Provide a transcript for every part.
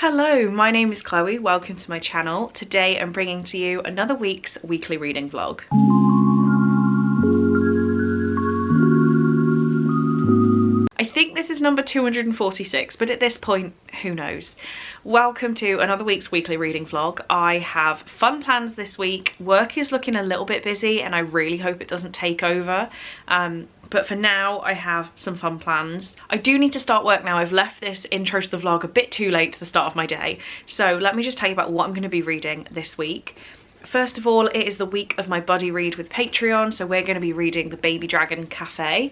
Hello, my name is Chloe. Welcome to my channel. Today I'm bringing to you another week's weekly reading vlog. I think this is number 246, but at this point, who knows? Welcome to another week's weekly reading vlog. I have fun plans this week. Work is looking a little bit busy and I really hope it doesn't take over. But for now, I have some fun plans. I do need to start work now. I've left this intro to the vlog a bit too late to the start of my day. So let me just tell you about what I'm going to be reading this week. First of all, it is the week of my buddy read with Patreon, so we're going to be reading The Baby Dragon Cafe.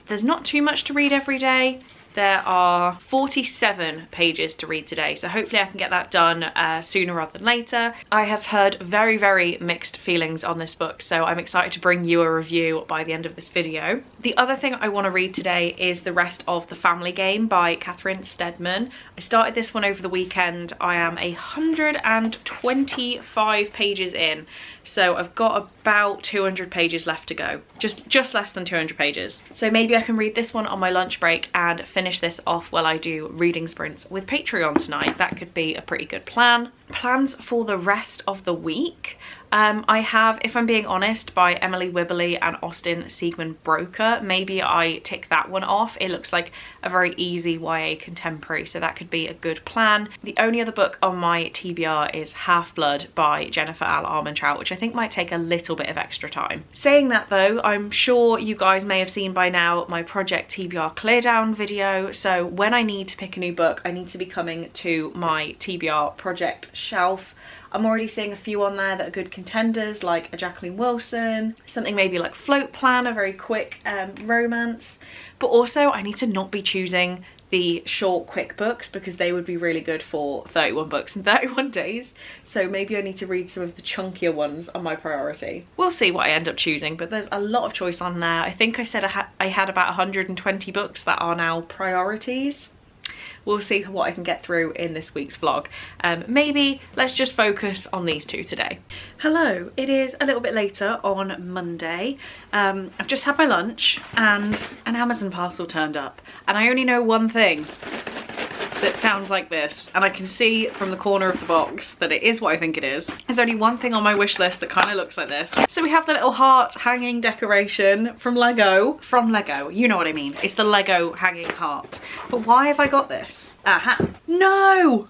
There's not too much to read every day. There are 47 pages to read today, so hopefully I can get that done sooner rather than later. I have heard very, very mixed feelings on this book, so I'm excited to bring you a review by the end of this video. The other thing I want to read today is the rest of The Family Game by Catherine Steadman. I started this one over the weekend. I am 125 pages in, so I've got about 200 pages left to go. Just less than 200 pages. So maybe I can read this one on my lunch break and finish this off while I do reading sprints with Patreon tonight. That could be a pretty good plan. Plans for the rest of the week. I have If I'm Being Honest by Emily Wibberley and Austin Siegmund Broker. Maybe I tick that one off. It looks like a very easy YA contemporary, so that could be a good plan. The only other book on my TBR is Half Blood by Jennifer L. Armentrout, which I think might take a little bit of extra time. Saying that though, I'm sure you guys may have seen by now my Project TBR clear down video, so when I need to pick a new book, I need to be coming to my TBR project shelf. I'm already seeing a few on there that are good contenders, like a Jacqueline Wilson, something maybe like Float Plan, a very quick romance. But also I need to not be choosing the short quick books because they would be really good for 31 books in 31 days. So maybe I need to read some of the chunkier ones on my priority. We'll see what I end up choosing, but there's a lot of choice on there. I think I said I had about 120 books that are now priorities. We'll see what I can get through in this week's vlog. Maybe let's just focus on these two today. Hello, it is a little bit later on Monday. I've just had my lunch and an Amazon parcel turned up, and I only know one thing that sounds like this, and I can see from the corner of the box that it is what I think it is. There's only one thing on my wish list that kind of looks like this. So we have the little heart hanging decoration from Lego. From Lego, you know what I mean. It's the Lego hanging heart. But why have I got this? Aha. No!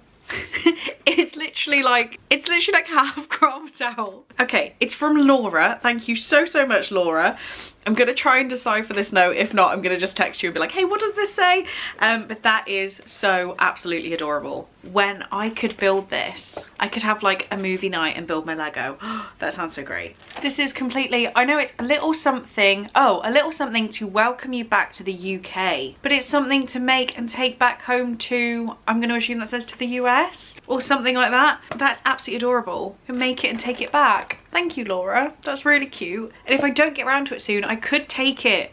it's literally like half cropped out. Okay, it's from Laura. Thank you so much, Laura. I'm gonna try and decipher this note. If not, I'm gonna just text you and be like, hey, what does this say? But that is so absolutely adorable. When I could build this, I could have like a movie night and build my Lego. That sounds so great. This is completely, I know it's a little something, a little something to welcome you back to the UK, but it's something to make and take back home to, I'm gonna assume that says to the US or something like that. That's absolutely adorable. You can make it and take it back. Thank you, Laura. That's really cute. And if I don't get around to it soon, I could take it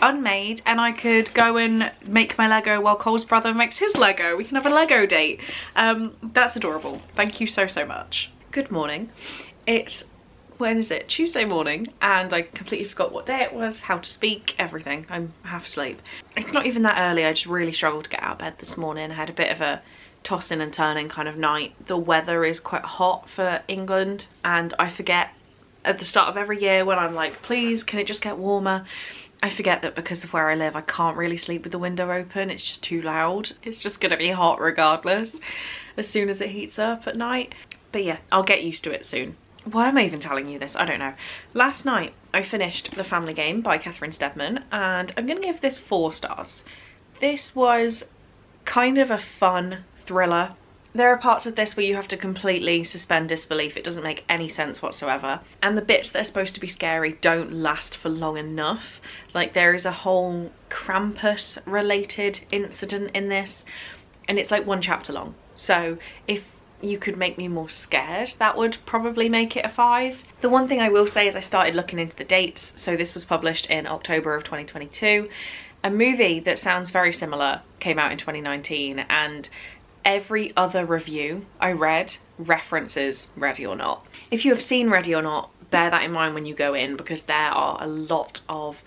unmade and I could go and make my Lego while Cole's brother makes his Lego. We can have a Lego date. That's adorable. Thank you so much. Good morning. When is it? Tuesday morning, and I completely forgot what day it was, how to speak, everything. I'm half asleep. It's not even that early. I just really struggled to get out of bed this morning. I had a bit of a tossing and turning kind of night. The weather is quite hot for England, and I forget at the start of every year when I'm like, please, can it just get warmer? I forget that because of where I live, I can't really sleep with the window open. It's just too loud. It's just gonna be hot regardless as soon as it heats up at night. But yeah, I'll get used to it soon. Why am I even telling you this? I don't know. Last night I finished The Family Game by Catherine Steadman, and I'm gonna give this 4 stars. This was kind of a fun thriller. There are parts of this where you have to completely suspend disbelief. It doesn't make any sense whatsoever. And the bits that are supposed to be scary don't last for long enough. Like, there is a whole Krampus related incident in this, and it's like 1 chapter long. So if you could make me more scared, that would probably make it a 5. The one thing I will say is I started looking into the dates. So this was published in October of 2022. A movie that sounds very similar came out in 2019, and every other review I read references Ready or Not. If you have seen Ready or Not, bear that in mind when you go in, because there are a lot of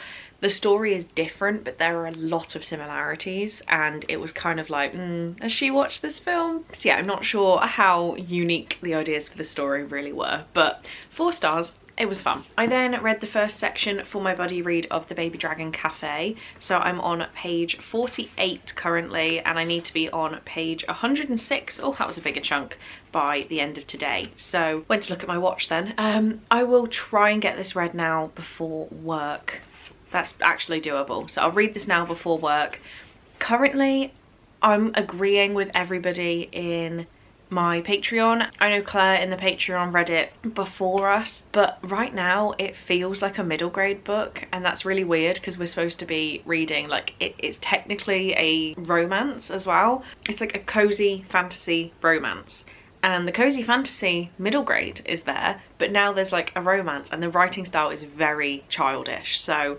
The story is different, but there are a lot of similarities, and it was kind of like, has she watched this film? So yeah, I'm not sure how unique the ideas for the story really were, but 4 stars. It was fun. I then read the first section for my buddy read of The Baby Dragon Cafe. So I'm on page 48 currently, and I need to be on page 106. Oh, that was a bigger chunk by the end of today. So went to look at my watch then. I will try and get this read now before work. That's actually doable. So I'll read this now before work. Currently, I'm agreeing with everybody in my Patreon. I know Claire in the Patreon read it before us, but right now it feels like a middle grade book, and that's really weird because we're supposed to be reading, like, it's technically a romance as well. It's like a cozy fantasy romance, and the cozy fantasy middle grade is there, but now there's like a romance, and the writing style is very childish, so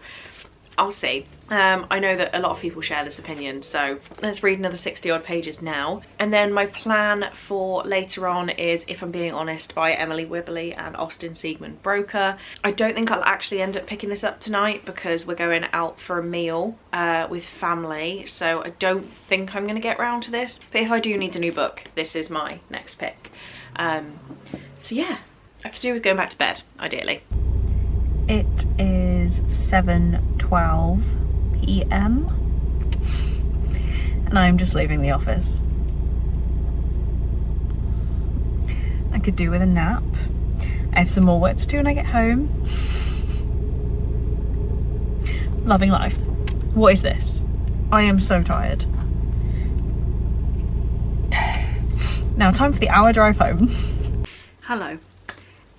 I'll see. I know that a lot of people share this opinion, so let's read another 60 odd pages now. And then my plan for later on is If I'm Being Honest by Emily Wibberley and Austin Siegmund Broker. I don't think I'll actually end up picking this up tonight because we're going out for a meal with family, so I don't think I'm gonna get round to this. But if I do need a new book, this is my next pick. So yeah, I could do with going back to bed, ideally. It is 7:12 p.m. and I'm just leaving the office. I could do with a nap. I have some more work to do when I get home. Loving life. What is this? I am so tired. Now time for the hour drive home. Hello.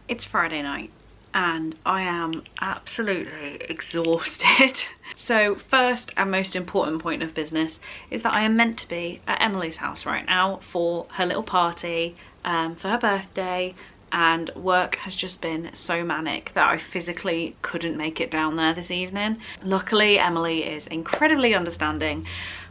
It's Friday night, and I am absolutely exhausted. So first and most important point of business is that I am meant to be at Emily's house right now for her little party for her birthday, and work has just been so manic that I physically couldn't make it down there this evening. Luckily Emily is incredibly understanding,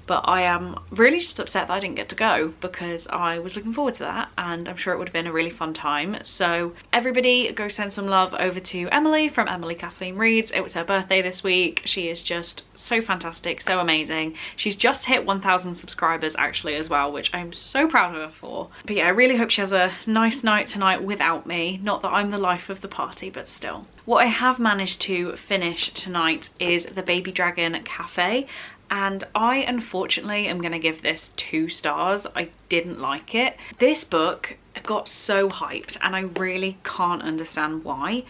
but I am really just upset that I didn't get to go because I was looking forward to that, and I'm sure it would have been a really fun time. So everybody go send some love over to Emily from Emily Kathleen Reads. It was her birthday this week. She is just so fantastic, so amazing. She's just hit 1,000 subscribers actually as well, which I'm so proud of her for. But yeah, I really hope she has a nice night tonight without me. Not that I'm the life of the party, but still. What I have managed to finish tonight is The Baby Dragon Cafe, and I unfortunately am gonna give this 2 stars. I didn't like it. This book got so hyped and I really can't understand why.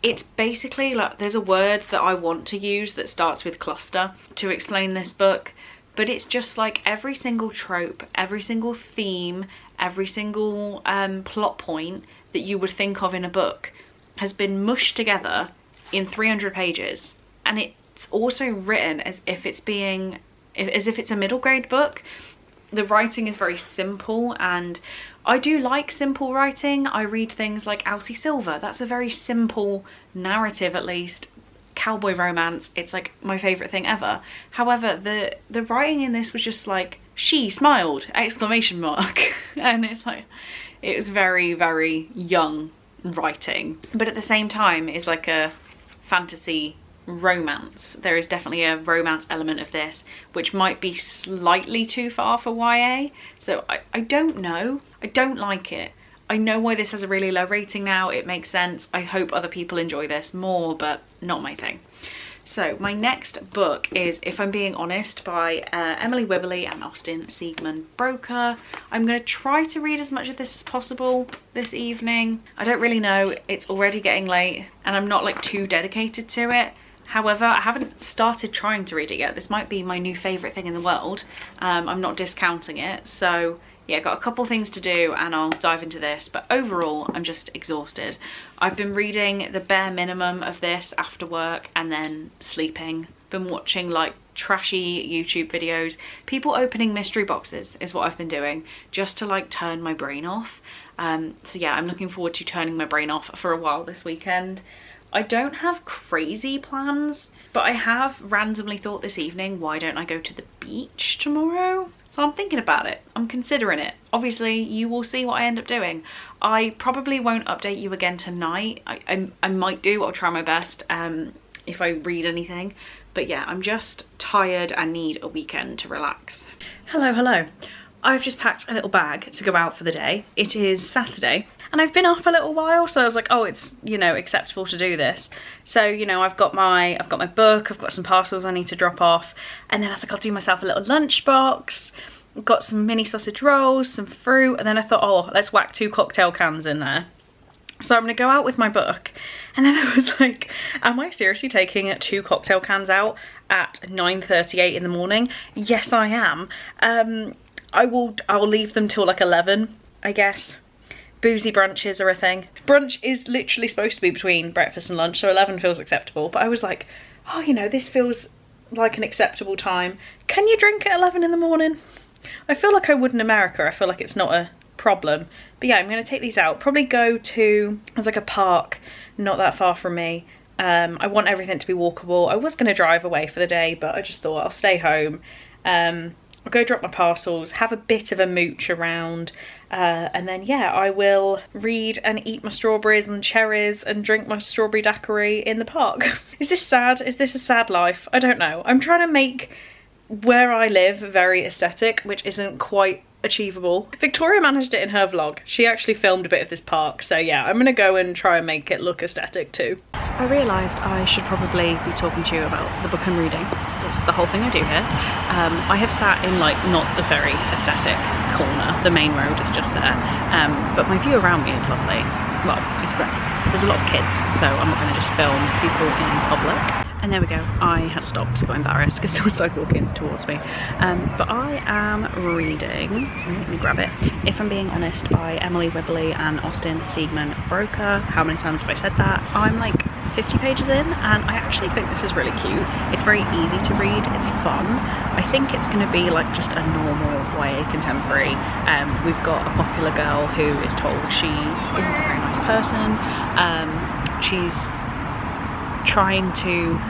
It's basically like, there's a word that I want to use that starts with cluster to explain this book, but it's just like every single trope, every single theme, every single plot point that you would think of in a book has been mushed together in 300 pages, and it's also written as if it's a middle grade book. The writing is very simple, and I do like simple writing. I read things like Elsie Silver. That's a very simple narrative, at least. Cowboy romance, it's like my favourite thing ever. However, the writing in this was just like, she smiled, exclamation mark. And it's like, it was very, very young writing. But at the same time, it's like a fantasy romance. There is definitely a romance element of this, which might be slightly too far for YA. So I don't know. I don't like it. I know why this has a really low rating now. It makes sense. I hope other people enjoy this more, but not my thing. So my next book is If I'm Being Honest by Emily Wibberley and Austin Siegmund Broker. I'm going to try to read as much of this as possible this evening. I don't really know. It's already getting late and I'm not like too dedicated to it. However, I haven't started trying to read it yet. This might be my new favourite thing in the world. I'm not discounting it. So yeah, got a couple things to do and I'll dive into this. But overall, I'm just exhausted. I've been reading the bare minimum of this after work and then sleeping. Been watching like trashy YouTube videos. People opening mystery boxes is what I've been doing just to like turn my brain off. So yeah, I'm looking forward to turning my brain off for a while this weekend. I don't have crazy plans, but I have randomly thought this evening, why don't I go to the beach tomorrow? So I'm thinking about it. I'm considering it. Obviously, you will see what I end up doing. I probably won't update you again tonight. I might do. I'll try my best if I read anything. But yeah, I'm just tired and need a weekend to relax. Hello. I've just packed a little bag to go out for the day. It is Saturday and I've been up a little while, so I was like, oh, it's, you know, acceptable to do this. So, you know, I've got my book, I've got some parcels I need to drop off, and then I was like, I'll do myself a little lunchbox. Got some mini sausage rolls, some fruit, and then I thought, oh, let's whack 2 cocktail cans in there. So I'm gonna go out with my book, and then I was like, am I seriously taking 2 cocktail cans out at 9:38 in the morning? Yes, I am. I'll leave them till like 11, I guess. Boozy brunches are a thing. Brunch is literally supposed to be between breakfast and lunch, so 11 feels acceptable. But I was like, oh, you know, this feels like an acceptable time. Can you drink at 11 in the morning? I feel like I would in America. I feel like it's not a problem. But yeah, I'm gonna take these out. Probably go to, there's like a park not that far from me. I want everything to be walkable. I was gonna drive away for the day, but I just thought I'll stay home. I'll go drop my parcels, have a bit of a mooch around, and then yeah, I will read and eat my strawberries and cherries and drink my strawberry daiquiri in the park. Is this sad? Is this a sad life? I don't know. I'm trying to make where I live very aesthetic, which isn't quite achievable. Victoria managed it in her vlog. She actually filmed a bit of this park, so yeah, I'm gonna go and try and make it look aesthetic too. I realised I should probably be talking to you about the book I'm reading. That's the whole thing I do here. I have sat in like not the very aesthetic corner. The main road is just there, but my view around me is lovely. Well, it's great. There's a lot of kids, so I'm not gonna just film people in public. And there we go, I had stopped, got embarrassed because someone started walking towards me. But I am reading, let me grab it, If I'm Being Honest by Emily Wibberley and Austin Siegman Broker. How many times have I said that? I'm like 50 pages in and I actually think this is really cute. It's very easy to read, it's fun. I think it's going to be like just a normal YA contemporary. We've got a popular girl who is told she isn't a very nice person. She's trying to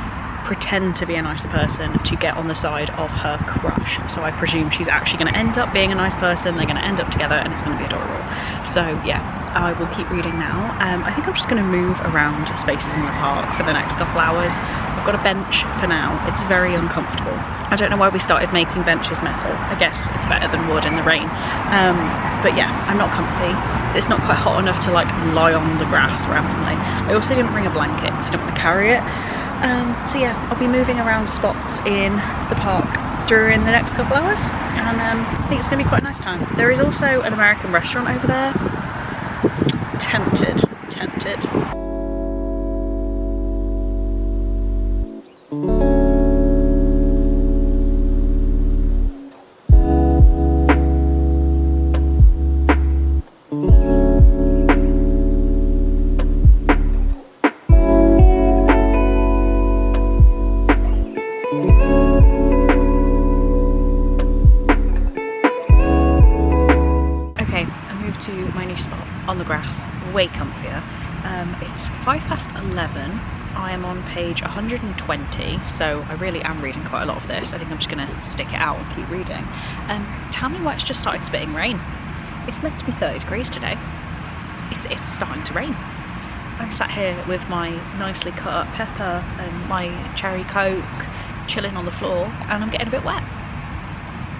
pretend to be a nicer person to get on the side of her crush. So I presume she's actually going to end up being a nice person, they're going to end up together and it's going to be adorable. So yeah, I will keep reading now. I think I'm just going to move around spaces in the park for the next couple hours. I've got a bench for now, it's very uncomfortable. I don't know why we started making benches metal. I guess it's better than wood in the rain. But yeah, I'm not comfy. It's not quite hot enough to like lie on the grass randomly. I also didn't bring a blanket, so I didn't want to carry it. So yeah, I'll be moving around spots in the park during the next couple hours, and I think it's going to be quite a nice time. There is also an American restaurant over there. Tempted. On the grass, way comfier. It's 11:05. I am on page 120, so I really am reading quite a lot of this. I think I'm just gonna stick it out and keep reading. Tell me why it's just started spitting rain. It's meant to be 30 degrees today. It's starting to rain. I'm sat here with my nicely cut up pepper and my cherry coke, chilling on the floor, and I'm getting a bit wet.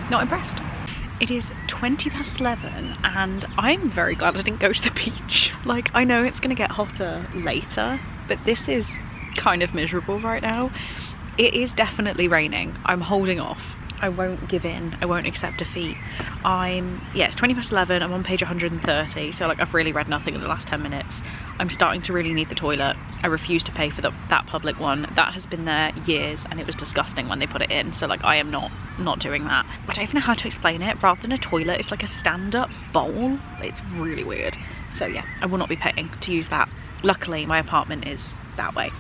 Not impressed. It is 11:20 and I'm very glad I didn't go to the beach. Like, I know it's gonna get hotter later, but this is kind of miserable right now. It is definitely raining. I'm holding off. I won't give in. I won't accept defeat. It's 11:20. I'm on page 130, so like I've really read nothing in the last 10 minutes. I'm starting to really need the toilet. I refuse to pay for that public one. That has been there years and it was disgusting when they put it in, so like I am not doing that. I don't even know how to explain it. Rather than a toilet, it's like a stand-up bowl. It's really weird. So yeah, I will not be paying to use that. Luckily my apartment is that way.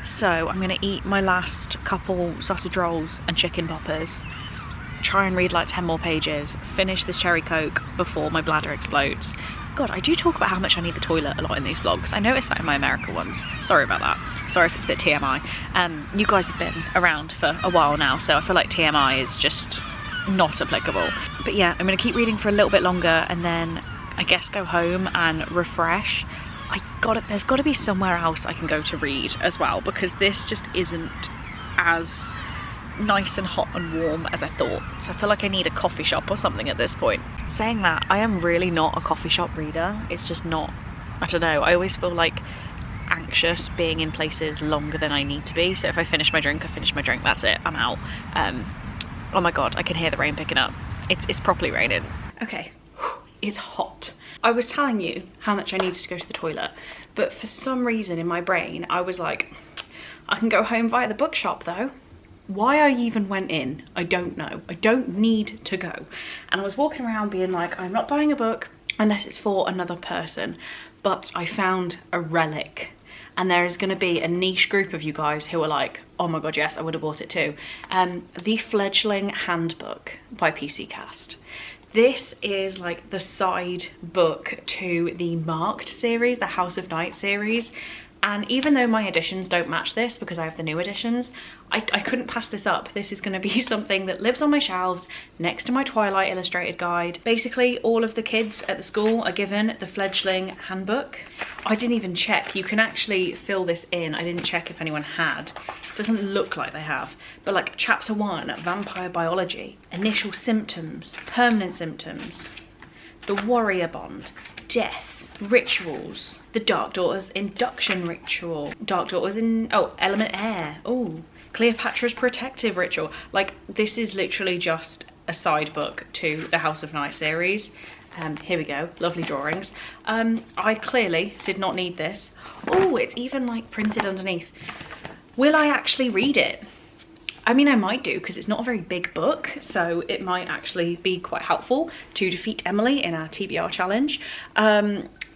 So I'm gonna eat my last couple sausage rolls and chicken poppers, try and read like 10 more pages, finish this cherry coke before my bladder explodes. God, I do talk about how much I need the toilet a lot in these vlogs. I noticed that in my America ones. Sorry about that. Sorry if it's a bit TMI. You guys have been around for a while now, so I feel like TMI is just not applicable. But yeah, I'm gonna keep reading for a little bit longer and then I guess go home and refresh. There's got to be somewhere else I can go to read as well, because this just isn't as nice and hot and warm as I thought. So I feel like I need a coffee shop or something at this point. Saying that, I am really not a coffee shop reader. It's just not, I don't know, I always feel like anxious being in places longer than I need to be. So if I finish my drink, I finish my drink, that's it, I'm out. Oh my god, I can hear the rain picking up. It's properly raining. Okay, it's hot. I was telling you how much I needed to go to the toilet, but for some reason in my brain I was like, I can go home via the bookshop though. Why I even went in, I don't know. I don't need to go. And I was walking around being like, I'm not buying a book unless it's for another person. But I found a relic. And there is going to be a niche group of you guys who are like, oh my god, yes, I would have bought it too. The Fledgling Handbook by PC Cast. This is like the side book to the Marked series, the House of Night series. And even though my editions don't match this because I have the new editions, I couldn't pass this up. This is going to be something that lives on my shelves next to my Twilight illustrated guide. Basically, all of the kids at the school are given the Fledgling Handbook. I didn't even check. You can actually fill this in. I didn't check if anyone had. It doesn't look like they have. But like chapter 1, vampire biology, initial symptoms, permanent symptoms, the warrior bond, death, rituals, the Dark Daughter's induction ritual, Dark Daughter's element air, Cleopatra's protective ritual. Like, this is literally just a side book to the House of Night series. Here we go, lovely drawings. I clearly did not need this. Oh, it's even like printed underneath. Will I actually read it? I mean, I might do, because it's not a very big book, so it might actually be quite helpful to defeat Emily in our TBR challenge.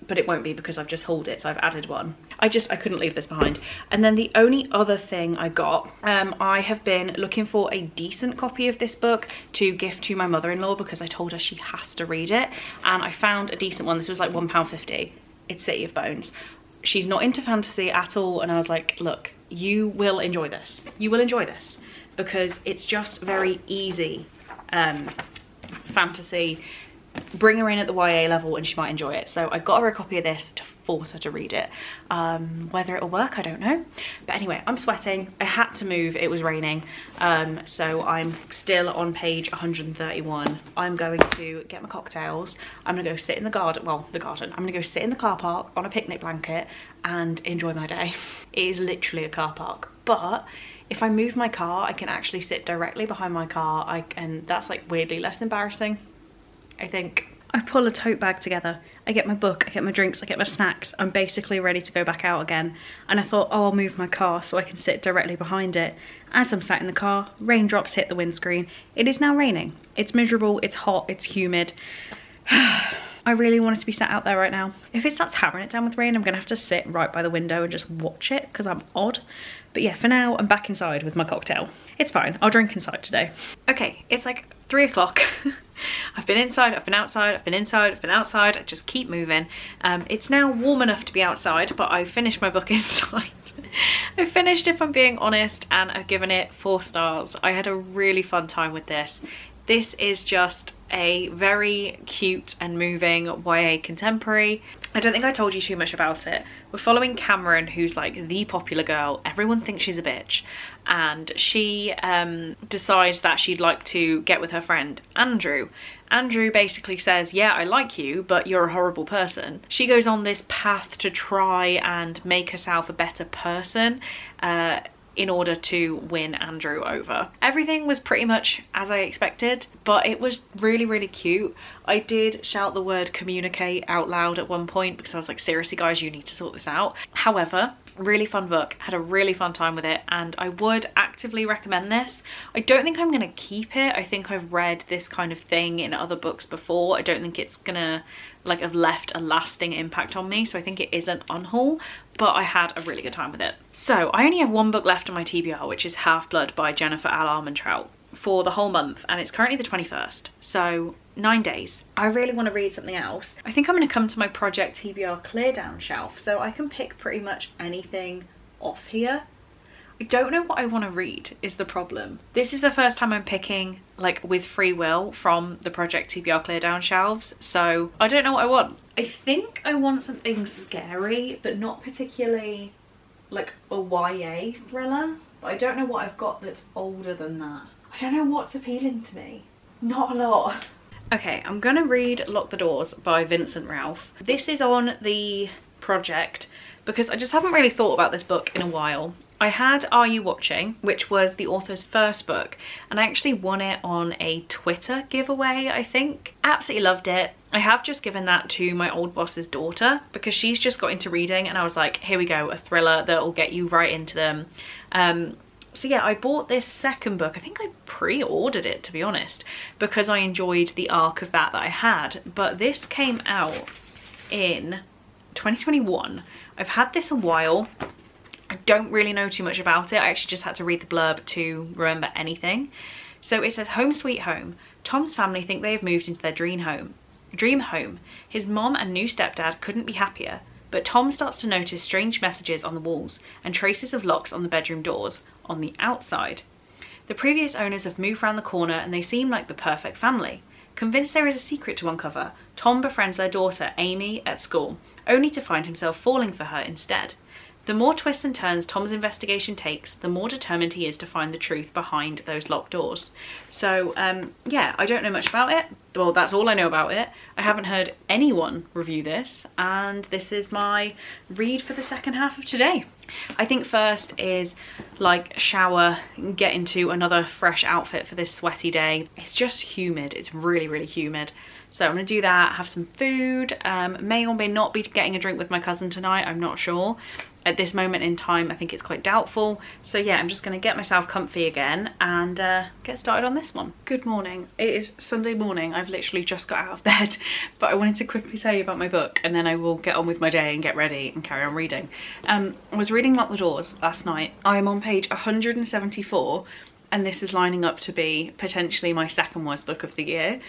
But it won't be because I've just hauled it, so I've added one. I couldn't leave this behind. And then the only other thing I got, I have been looking for a decent copy of this book to gift to my mother-in-law because I told her she has to read it. And I found a decent one. This was like £1.50. It's City of Bones. She's not into fantasy at all, and I was like, look, you will enjoy this. You will enjoy this because it's just very easy fantasy. Bring her in at the YA level and she might enjoy it. So I got her a copy of this to force her to read it. Whether it'll work, I don't know. But anyway, I'm sweating. I had to move, it was raining. So I'm still on page 131. I'm going to get my cocktails. I'm gonna go sit in the garden, I'm gonna go sit in the car park on a picnic blanket and enjoy my day. It is literally a car park, but if I move my car, I can actually sit directly behind my car, and that's like weirdly less embarrassing, I think. I pull a tote bag together, I get my book, I get my drinks, I get my snacks, I'm basically ready to go back out again. And I thought, oh, I'll move my car so I can sit directly behind it. As I'm sat in the car, raindrops hit the windscreen. It is now raining. It's miserable, it's hot, it's humid. I really wanted to be sat out there right now. If it starts hammering it down with rain, I'm gonna have to sit right by the window and just watch it because I'm odd. But yeah, for now, I'm back inside with my cocktail. It's fine, I'll drink inside today. Okay, it's like 3 o'clock. I've been inside, I've been outside, I've been inside, I've been outside. I just keep moving. It's now warm enough to be outside, but I finished my book inside. I finished, if I'm being honest, and I've given it 4 stars. I had a really fun time with this. This is just a very cute and moving YA contemporary. I don't think I told you too much about it. We're following Cameron, who's like the popular girl. Everyone thinks she's a bitch. And she decides that she'd like to get with her friend Andrew. Andrew basically says, yeah, I like you, but you're a horrible person. She goes on this path to try and make herself a better person in order to win Andrew over. Everything was pretty much as I expected, but it was really, really cute. I did shout the word communicate out loud at one point because I was like, seriously guys, you need to sort this out. However, really fun book, had a really fun time with it, and I would actively recommend this. I don't think I'm gonna keep it. I think I've read this kind of thing in other books before. I don't think it's gonna like have left a lasting impact on me, so I think it is an unhaul, but I had a really good time with it. So I only have 1 book left on my TBR, which is Half-Blood by Jennifer L. Armentrout, for the whole month, and it's currently the 21st, so 9 days. I really want to read something else. I think I'm going to come to my Project TBR clear down shelf, so I can pick pretty much anything off here. I don't know what I want to read is the problem. This is the first time I'm picking like with free will from the Project TBR clear down shelves, so I don't know what I want. I think I want something scary, but not particularly like a YA thriller. but I don't know what I've got that's older than that. I don't know what's appealing to me. Not a lot. Okay, I'm gonna read Lock the Doors by Vincent Ralph. This is on the project because I just haven't really thought about this book in a while. I had Are You Watching, which was the author's first book, and I actually won it on a Twitter giveaway, I think. Absolutely loved it. I have just given that to my old boss's daughter because she's just got into reading, and I was like, here we go, a thriller that will get you right into them. So yeah, I bought this second book. I think I pre-ordered it, to be honest, because I enjoyed the arc of that I had. But this came out in 2021. I've had this a while. I don't really know too much about it. I actually just had to read the blurb to remember anything. So it says, Home Sweet Home. Tom's family think they have moved into their dream home. His mom and new stepdad couldn't be happier, but Tom starts to notice strange messages on the walls and traces of locks on the bedroom doors on the outside. The previous owners have moved round the corner and they seem like the perfect family. Convinced there is a secret to uncover, Tom befriends their daughter Amy at school, only to find himself falling for her instead. The more twists and turns Tom's investigation takes, the more determined he is to find the truth behind those locked doors. So, yeah, I don't know much about it. Well, that's all I know about it. I haven't heard anyone review this, and this is my read for the second half of today. I think first is like shower, get into another fresh outfit for this sweaty day. It's just humid. It's really, really humid. So I'm gonna do that, have some food, may or may not be getting a drink with my cousin tonight, I'm not sure. At this moment in time, I think it's quite doubtful. So yeah, I'm just gonna get myself comfy again and get started on this one. Good morning. It is Sunday morning. I've literally just got out of bed, but I wanted to quickly tell you about my book and then I will get on with my day and get ready and carry on reading. I was reading Lock the Doors last night. I am on page 174 and this is lining up to be potentially my second worst book of the year.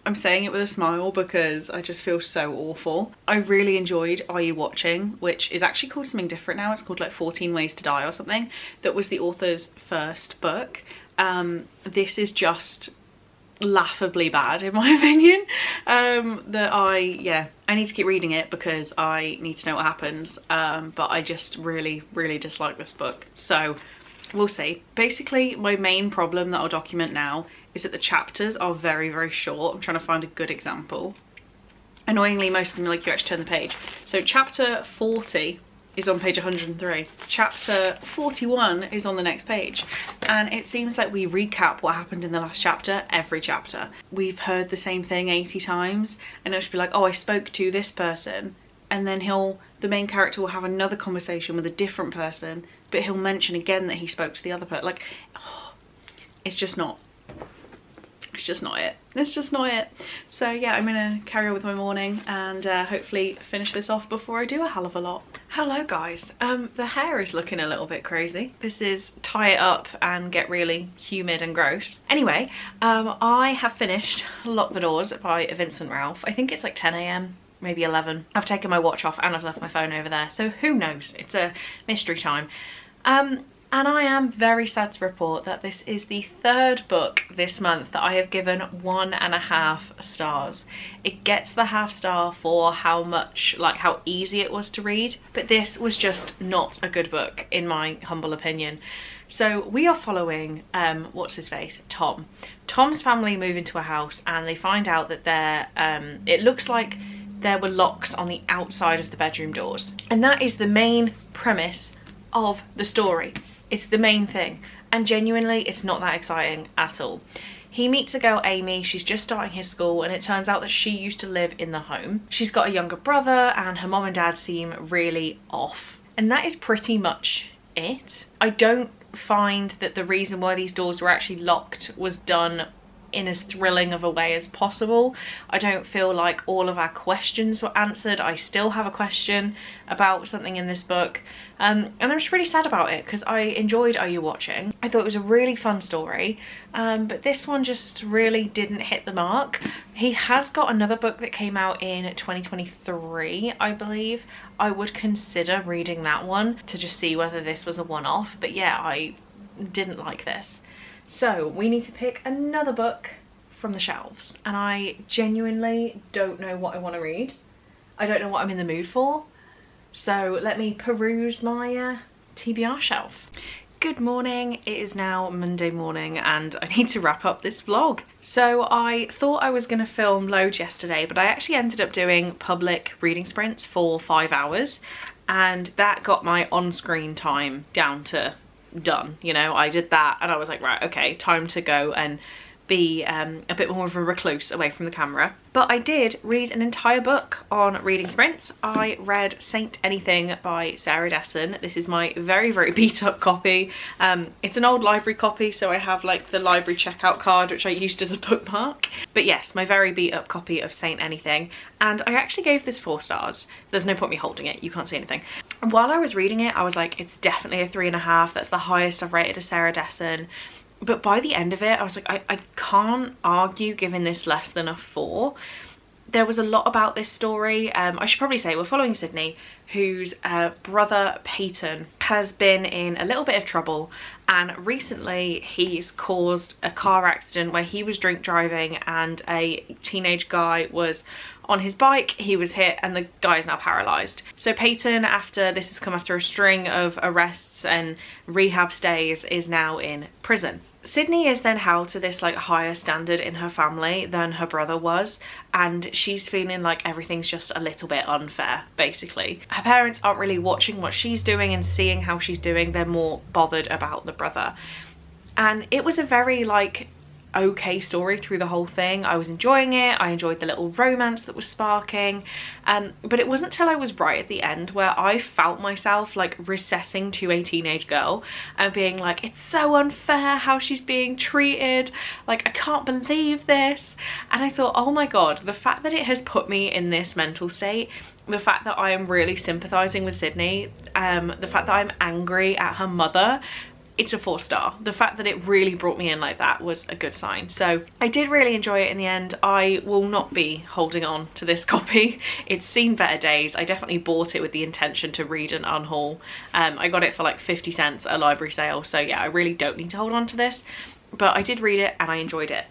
I'm saying it with a smile because I just feel so awful. I really enjoyed Are You Watching, which is actually called something different now. It's called like 14 Ways to Die or something. That was the author's first book. This is just laughably bad in my opinion. I need to keep reading it because I need to know what happens. But I just really, really dislike this book. So we'll see. Basically, my main problem that I'll document now is that the chapters are very, very short. I'm trying to find a good example. Annoyingly, most of them are like you actually turn the page. So chapter 40 is on page 103. Chapter 41 is on the next page. And it seems like we recap what happened in the last chapter every chapter. We've heard the same thing 80 times and it'll just be like, oh, I spoke to this person. And then the main character will have another conversation with a different person, but he'll mention again that he spoke to the other person. Like, oh, it's just not it. It's just not it. So yeah, I'm gonna carry on with my morning and hopefully finish this off before I do a hell of a lot. Hello guys. The hair is looking a little bit crazy. This is tie it up and get really humid and gross. Anyway, I have finished Lock the Doors by Vincent Ralph. I think it's like 10 AM. Maybe 11. I've taken my watch off and I've left my phone over there, so who knows? It's a mystery time. And I am very sad to report that this is the third book this month that I have given 1.5 stars. It gets the half star for how much, like how easy it was to read, but this was just not a good book in my humble opinion. So we are following, what's his face? Tom. Tom's family move into a house and they find out that it looks like there were locks on the outside of the bedroom doors. And that is the main premise of the story. It's the main thing. And genuinely, it's not that exciting at all. He meets a girl, Amy. She's just starting his school and it turns out that she used to live in the home. She's got a younger brother and her mom and dad seem really off. And that is pretty much it. I don't find that the reason why these doors were actually locked was done in as thrilling of a way as possible. I don't feel like all of our questions were answered. I still have a question about something in this book and I'm just really sad about it because I enjoyed Are You Watching? I thought it was a really fun story, but this one just really didn't hit the mark. He has got another book that came out in 2023, I believe. I would consider reading that one to just see whether this was a one-off, but yeah, I didn't like this. So we need to pick another book from the shelves and I genuinely don't know what I want to read. I don't know what I'm in the mood for. So let me peruse my TBR shelf. Good morning, it is now Monday morning and I need to wrap up this vlog. So I thought I was going to film loads yesterday, but I actually ended up doing public reading sprints for 5 hours and that got my on-screen time down to done. You know, I did that and I was like, right, okay, time to go and be a bit more of a recluse away from the camera. But I did read an entire book on reading sprints. I read Saint Anything by Sarah Dessen. This is my very, very beat up copy. It's an old library copy, so I have like the library checkout card, which I used as a bookmark. But yes, my very beat up copy of Saint Anything. And I actually gave this 4 stars. There's no point me holding it, you can't see anything. And while I was reading it, I was like, it's definitely a 3.5. That's the highest I've rated a Sarah Dessen. But by the end of it, I was like, I can't argue giving this less than a 4. There was a lot about this story. I should probably say we're following Sydney, whose brother Peyton has been in a little bit of trouble, and recently he's caused a car accident where he was drink driving and a teenage guy was on his bike. He was hit and the guy is now paralysed. So Peyton, after this has come after a string of arrests and rehab stays, is now in prison. Sydney is then held to this like higher standard in her family than her brother was, and she's feeling like everything's just a little bit unfair, basically. Her parents aren't really watching what she's doing and seeing how she's doing, they're more bothered about the brother. And it was a very like okay story through the whole thing. I was enjoying it. I enjoyed the little romance that was sparking, but it wasn't till I was right at the end where I felt myself like recessing to a teenage girl and being like, it's so unfair how she's being treated, like I can't believe this. And I thought, oh my god, the fact that it has put me in this mental state, the fact that I am really sympathizing with Sydney, the fact that I'm angry at her mother, it's a 4 star. The fact that it really brought me in like that was a good sign. So I did really enjoy it in the end. I will not be holding on to this copy. It's seen better days. I definitely bought it with the intention to read and unhaul. I got it for like 50 cents at a library sale. So yeah, I really don't need to hold on to this, but I did read it and I enjoyed it.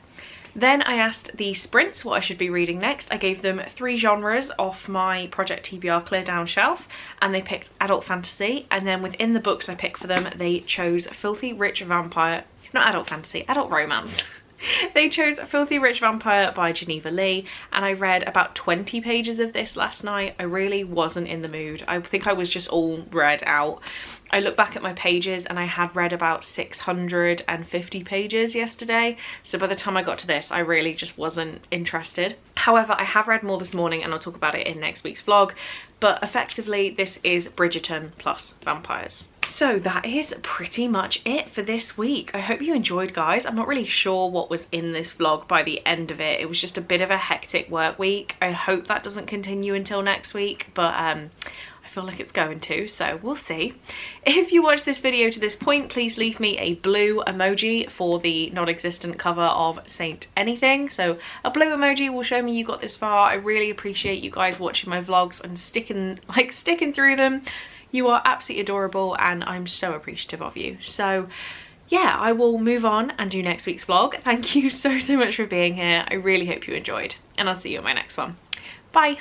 Then I asked the sprints what I should be reading next. I gave them 3 genres off my Project TBR clear down shelf, and they picked adult fantasy, and then within the books I picked for them they chose Filthy Rich Vampire, not adult fantasy, adult romance. They chose Filthy Rich Vampire by Geneva Lee, and I read about 20 pages of this last night. I really wasn't in the mood. I think I was just all read out. I look back at my pages and I had read about 650 pages yesterday, so by the time I got to this I really just wasn't interested. However, I have read more this morning and I'll talk about it in next week's vlog, but effectively this is Bridgerton plus vampires. So that is pretty much it for this week. I hope you enjoyed, guys. I'm not really sure what was in this vlog by the end of it. It was just a bit of a hectic work week. I hope that doesn't continue until next week, but I feel like it's going to, so we'll see. If you watched this video to this point, please leave me a blue emoji for the non-existent cover of Saint Anything. So a blue emoji will show me you got this far. I really appreciate you guys watching my vlogs and sticking through them. You are absolutely adorable and I'm so appreciative of you. So yeah, I will move on and do next week's vlog. Thank you so much for being here. I really hope you enjoyed, and I'll see you in my next one. Bye.